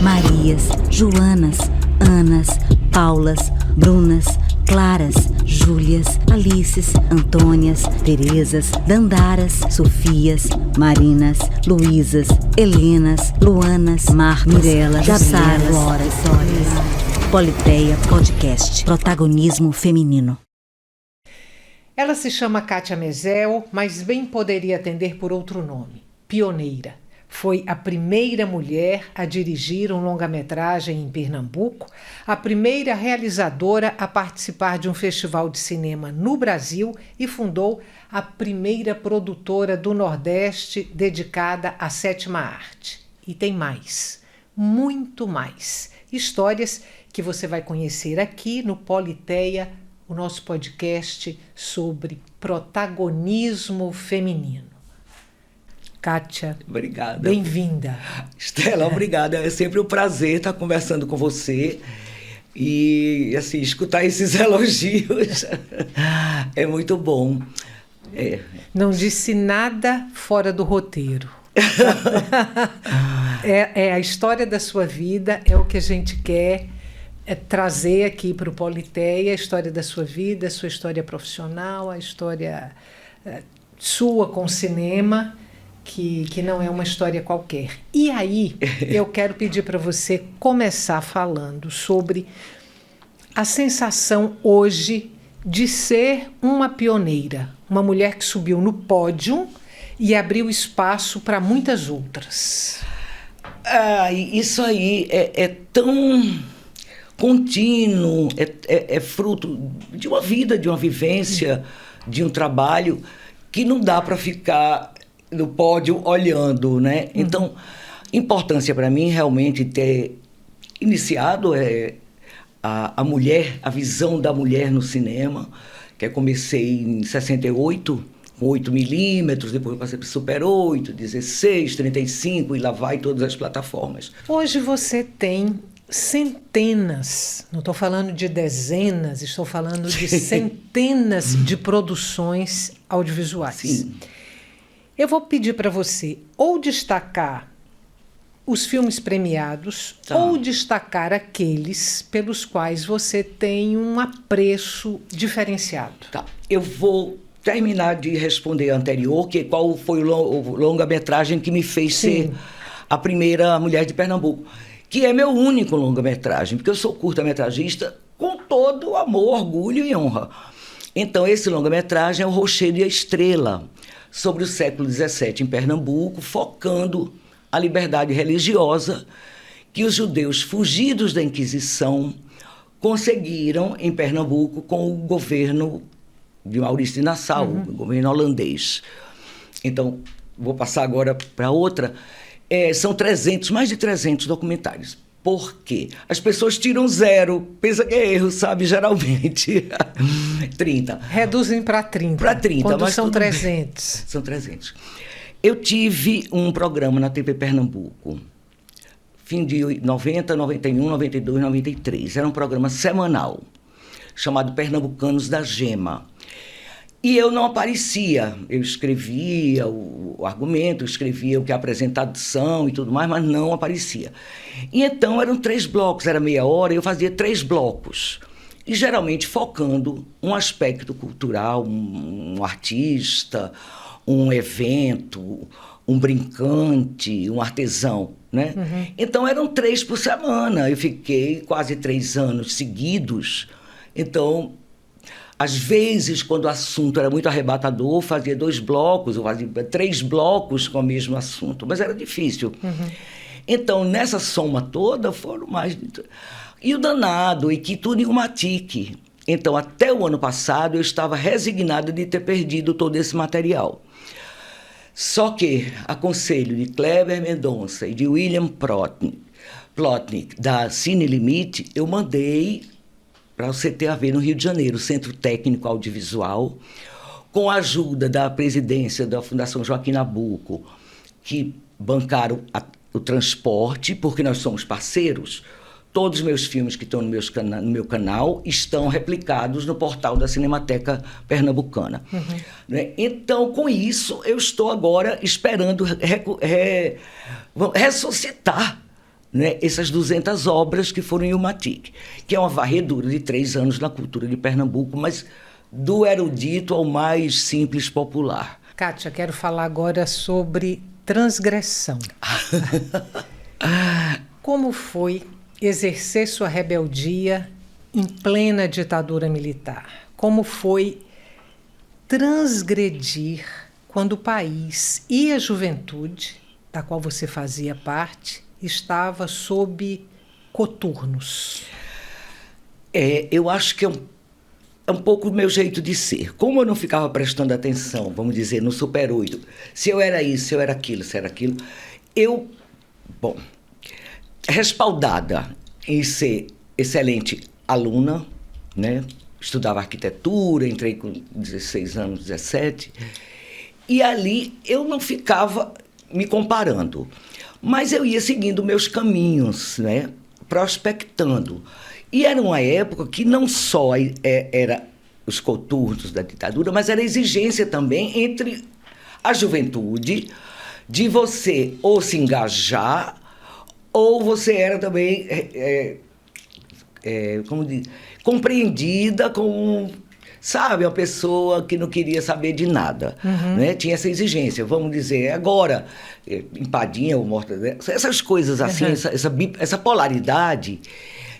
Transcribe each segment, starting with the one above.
Marias, Joanas, Anas, Paulas, Brunas, Claras, Júlias, Alices, Antônias, Terezas, Dandaras, Sofias, Marinas, Luísas, Helenas, Luanas, Marcos, Mirelas, Saras, Loras, Politeia Podcast. Protagonismo feminino. Ela se chama Kátia Mezel, mas bem poderia atender por outro nome, pioneira. Foi a primeira mulher a dirigir um longa-metragem em Pernambuco, a primeira realizadora a participar de um festival de cinema no Brasil e fundou a primeira produtora do Nordeste dedicada à sétima arte. E tem mais, muito mais. Histórias que você vai conhecer aqui no Politeia, o nosso podcast sobre protagonismo feminino. Kátia, obrigada. Bem-vinda. Estela, obrigada. É sempre um prazer estar conversando com você e, assim, escutar esses elogios é muito bom. Não disse nada fora do roteiro. É a história da sua vida, é o que a gente quer trazer aqui para o Politeia, a história da sua vida, a sua história profissional, a história sua com o cinema, que não é uma história qualquer. E aí, eu quero pedir para você começar falando sobre a sensação hoje de ser uma pioneira, uma mulher que subiu no pódio e abriu espaço para muitas outras. Isso aí é tão contínuo, é fruto de uma vida, de uma vivência, de um trabalho que não dá para ficar no pódio olhando, né? Então, importância para mim realmente ter iniciado a mulher, a visão da mulher no cinema, que eu comecei em 68, com 8 milímetros, depois passei para Super 8, 16, 35 e lá vai todas as plataformas. Hoje você tem centenas, não estou falando de dezenas, estou falando de centenas de produções audiovisuais. Sim. Eu vou pedir para você ou destacar os filmes premiados, ou destacar aqueles pelos quais você tem um apreço diferenciado. Tá. Eu vou terminar de responder a anterior, que qual foi o longa-metragem que me fez ser a primeira mulher de Pernambuco, que é meu único longa-metragem, porque eu sou curta-metragista com todo o amor, orgulho e honra. Então, esse longa-metragem é o Rochedo e a Estrela, sobre o século XVII em Pernambuco, focando a liberdade religiosa que os judeus fugidos da Inquisição conseguiram em Pernambuco com o governo de Maurício de Nassau, o governo holandês. Então, vou passar agora para outra. São mais de 300 documentários. Por quê? As pessoas tiram 0, pensa que é erro, sabe? Geralmente 30. Reduzem para 30. Para 30. Quando mas são 300. São 300. Eu tive um programa na TV Pernambuco, fim de 90, 91, 92, 93. Era um programa semanal, chamado Pernambucanos da Gema. E eu não aparecia. Eu escrevia o argumento, escrevia o que é a apresentação e tudo mais, mas não aparecia. E então eram 3 blocos, era meia hora, e eu fazia 3 blocos. E geralmente focando um aspecto cultural, um artista, um evento, um brincante, um artesão, né? Então eram 3 por semana. Eu fiquei quase 3 anos seguidos. Então, às vezes, quando o assunto era muito arrebatador, fazia 2 blocos, ou fazia 3 blocos com o mesmo assunto, mas era difícil. Então, nessa soma toda, foram mais de... E o danado, e que tudo em uma tique. Então, até o ano passado, eu estava resignada de ter perdido todo esse material. Só que, a conselho de Kleber Mendonça e de William Plotnick, da Cine Limite, eu mandei para o CTAV no Rio de Janeiro, Centro Técnico Audiovisual, com a ajuda da presidência da Fundação Joaquim Nabuco, que bancaram o transporte, porque nós somos parceiros. Todos os meus filmes que estão no meu canal estão replicados no portal da Cinemateca Pernambucana. Né? Então, com isso, eu estou agora esperando ressuscitar, né, essas 200 obras que foram em Ilmatic, que é uma varredura de 3 anos na cultura de Pernambuco, mas do erudito ao mais simples popular. Kátia, quero falar agora sobre transgressão. Como foi exercer sua rebeldia em plena ditadura militar? Como foi transgredir quando o país e a juventude, da qual você fazia parte, estava sob coturnos? Eu acho que é um pouco o meu jeito de ser. Como eu não ficava prestando atenção, vamos dizer, no Super 8, se eu era isso, se eu era aquilo, se era aquilo, respaldada em ser excelente aluna, né? Estudava arquitetura, entrei com 16 anos, 17, e ali eu não ficava me comparando, mas eu ia seguindo meus caminhos, né? Prospectando. E era uma época que não só era os coturnos da ditadura, mas era a exigência também entre a juventude de você ou se engajar, ou você era também compreendida como, sabe, uma pessoa que não queria saber de nada. Né? Tinha essa exigência, vamos dizer, agora, empadinha ou morta, né? Essas coisas assim, essa polaridade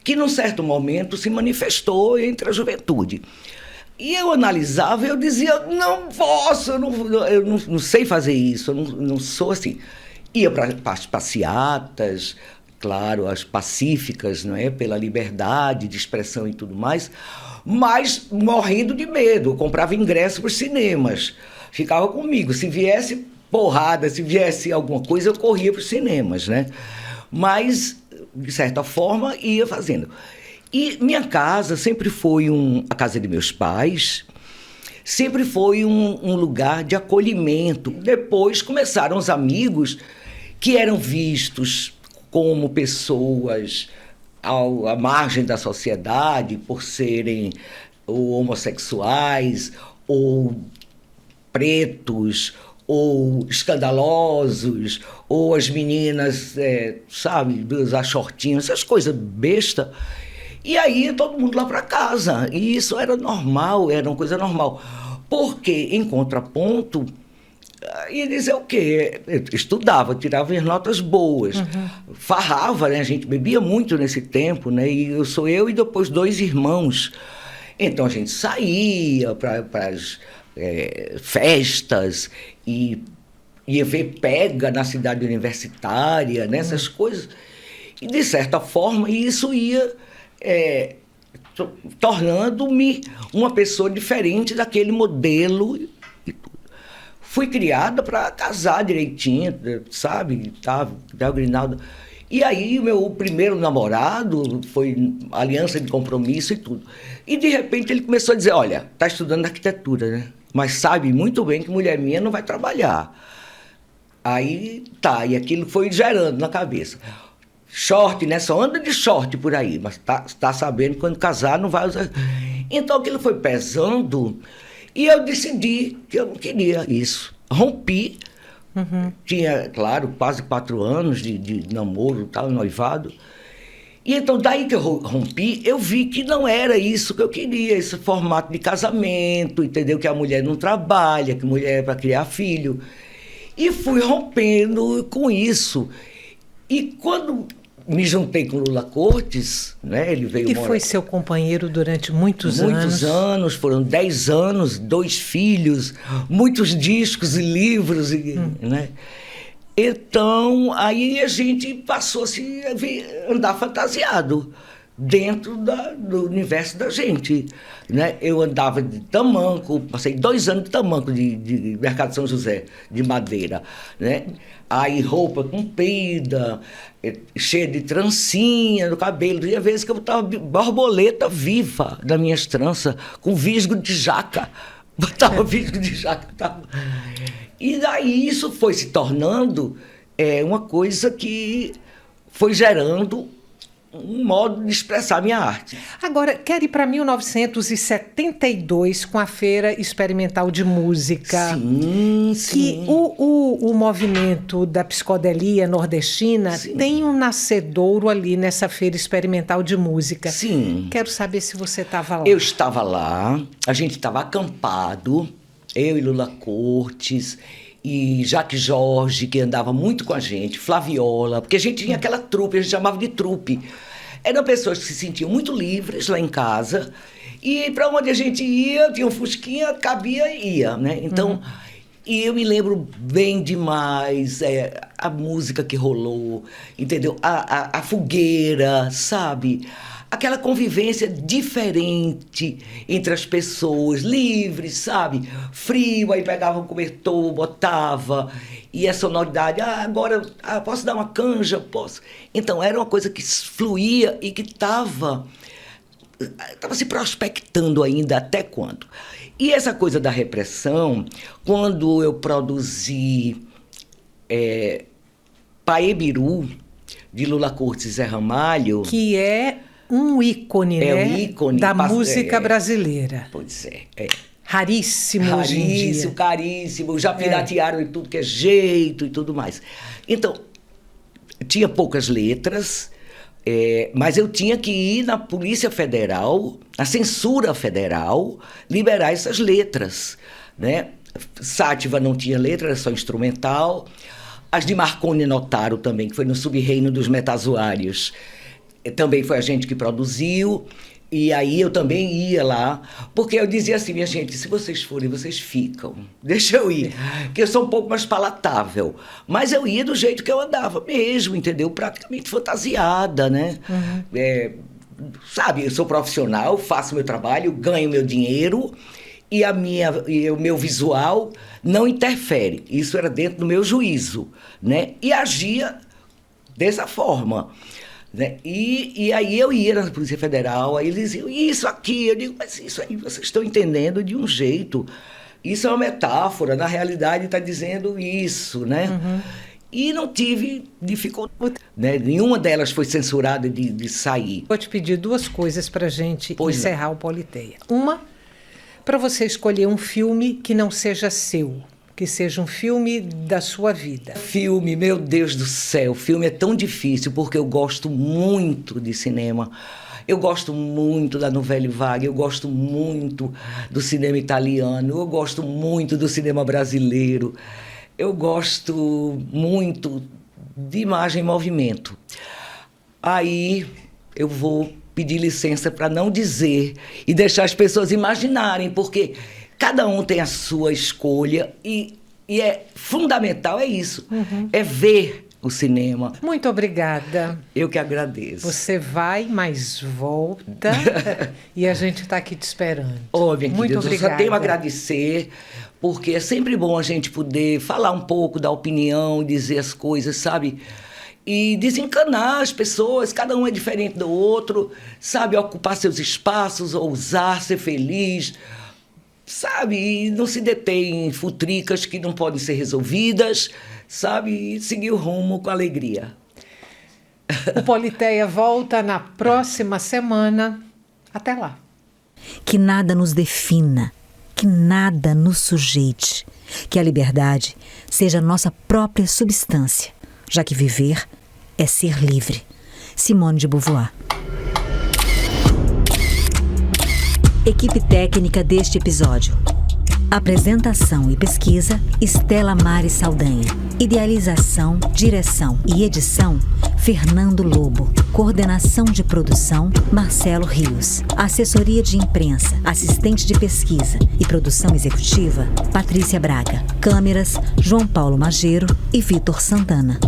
que, num certo momento, se manifestou entre a juventude. E eu analisava e eu dizia, não posso, eu não sei fazer isso, eu não sou assim. Ia para as passeatas, claro, as pacíficas, não é? Pela liberdade de expressão e tudo mais, mas morrendo de medo. Eu comprava ingresso para os cinemas, ficava comigo. Se viesse porrada, se viesse alguma coisa, eu corria para os cinemas, né? Mas, de certa forma, ia fazendo. E minha casa sempre foi a casa de meus pais, sempre foi um lugar de acolhimento. Depois começaram os amigos que eram vistos como pessoas à margem da sociedade por serem ou homossexuais, ou pretos, ou escandalosos, ou as meninas, sabe, usar shortinho, essas coisas besta. E aí ia todo mundo lá para casa. E isso era normal, era uma coisa normal. Porque, em contraponto, ia dizer o quê? Eu estudava, tirava as notas boas, farrava, né? A gente bebia muito nesse tempo, né? E sou eu e depois 2 irmãos. Então a gente saía para as festas e ia ver pega na cidade universitária, nessas coisas. E, de certa forma, isso ia tornando-me uma pessoa diferente daquele modelo. Fui criada para casar direitinho, sabe? Tava o Grinaldo. E aí, o meu primeiro namorado foi aliança de compromisso e tudo. E, de repente, ele começou a dizer, olha, tá estudando arquitetura, né? Mas sabe muito bem que mulher minha não vai trabalhar. Aí, tá, e aquilo foi gerando na cabeça. Short, né? Só anda de short por aí, mas tá sabendo que quando casar não vai usar. Então, aquilo foi pesando e eu decidi que eu não queria isso. Rompi. Tinha, claro, quase 4 anos de namoro, tal, noivado. E então, daí que eu rompi, eu vi que não era isso que eu queria, esse formato de casamento, entendeu? Que a mulher não trabalha, que a mulher é para criar filho. E fui rompendo com isso. E quando me juntei com Lula Cortes, né? Ele veio morar. E foi seu companheiro durante muitos anos? Muitos anos, foram 10 anos, 2 filhos, muitos discos e livros, né? Então, aí a gente passou a andar fantasiado dentro do universo da gente, né? Eu andava de tamanco, passei 2 anos de tamanco de Mercado São José, de madeira, né? Aí roupa comprida, cheia de trancinha no cabelo. E às vezes que eu botava borboleta viva nas minhas tranças, com visgo de jaca. Botava visgo de jaca. E daí isso foi se tornando uma coisa que foi gerando um modo de expressar a minha arte. Agora, quero ir para 1972 com a Feira Experimental de Música. Sim, Que o movimento da psicodelia nordestina tem um nascedouro ali nessa Feira Experimental de Música. Sim. Quero saber se você estava lá. Eu estava lá, a gente estava acampado, eu e Lula Cortes, e Jaque Jorge, que andava muito com a gente, Flaviola, porque a gente tinha aquela trupe, a gente chamava de trupe. Eram pessoas que se sentiam muito livres lá em casa, e para onde a gente ia, tinha um fusquinha, cabia e ia, né? Então, e eu me lembro bem demais a música que rolou, entendeu? A fogueira, sabe? Aquela convivência diferente entre as pessoas, livres, sabe? Frio, aí pegava um cobertor, botava, e a sonoridade, agora posso dar uma canja? Posso. Então, era uma coisa que fluía e que estava se prospectando ainda até quando. E essa coisa da repressão, quando eu produzi Paebiru, de Lula Cortes e Zé Ramalho... Que é um ícone, né? Um ícone da música brasileira. Pois é. Raríssimo hoje em dia. Raríssimo, caríssimo. Já piratearam em tudo que é jeito e tudo mais. Então, tinha poucas letras, mas eu tinha que ir na Polícia Federal, na Censura Federal, liberar essas letras, né? Sátiva não tinha letra, era só instrumental. As de Marconi Notaro também, que foi no Sub-Reino dos Metazoários. Também foi a gente que produziu, e aí eu também ia lá, porque eu dizia assim, minha gente, se vocês forem, vocês ficam, deixa eu ir, que eu sou um pouco mais palatável, mas eu ia do jeito que eu andava mesmo, entendeu? Praticamente fantasiada, né? Sabe, eu sou profissional, faço meu trabalho, ganho meu dinheiro, e o meu visual não interfere, isso era dentro do meu juízo, né? E agia dessa forma. Né? E aí eu ia na Polícia Federal, aí eles diziam, isso aqui, eu digo, mas isso aí vocês estão entendendo de um jeito, isso é uma metáfora, na realidade está dizendo isso, né? E não tive dificuldade, né? Nenhuma delas foi censurada de sair. Vou te pedir duas coisas para a gente encerrar o Politeia. Uma, para você escolher um filme que não seja seu, que seja um filme da sua vida. Filme, meu Deus do céu, filme é tão difícil porque eu gosto muito de cinema. Eu gosto muito da Nouvelle Vague, eu gosto muito do cinema italiano, eu gosto muito do cinema brasileiro, eu gosto muito de imagem em movimento. Aí eu vou pedir licença para não dizer e deixar as pessoas imaginarem, porque cada um tem a sua escolha e é fundamental, é isso, é ver o cinema. Muito obrigada. Eu que agradeço. Você vai, mas volta e a gente está aqui te esperando. Minha muito querida, obrigada. Eu só tenho a agradecer, porque é sempre bom a gente poder falar um pouco da opinião, dizer as coisas, sabe? E desencanar as pessoas, cada um é diferente do outro, sabe? Ocupar seus espaços, ousar, ser feliz, sabe? E não se detém em futricas que não podem ser resolvidas, sabe? E seguir o rumo com alegria. O Politeia volta na próxima semana. Até lá. Que nada nos defina, que nada nos sujeite, que a liberdade seja nossa própria substância, já que viver é ser livre. Simone de Beauvoir. Equipe técnica deste episódio. Apresentação e pesquisa, Estela Mari Saldanha. Idealização, direção e edição, Fernando Lobo. Coordenação de produção, Marcelo Rios. Assessoria de imprensa, assistente de pesquisa e produção executiva, Patrícia Braga. Câmeras, João Paulo Mageiro e Vitor Santana.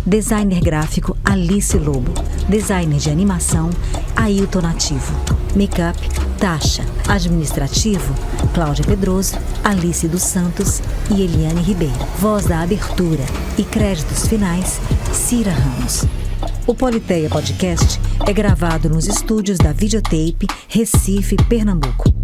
Designer gráfico, Alice Lobo. Designer de animação, Ailton Nativo. Make-up, Tasha. Administrativo, Cláudia Pedroso, Alice dos Santos e Eliane Ribeiro. Voz da abertura e créditos finais, Cira Ramos. O Politeia Podcast é gravado nos estúdios da Videotape, Recife, Pernambuco.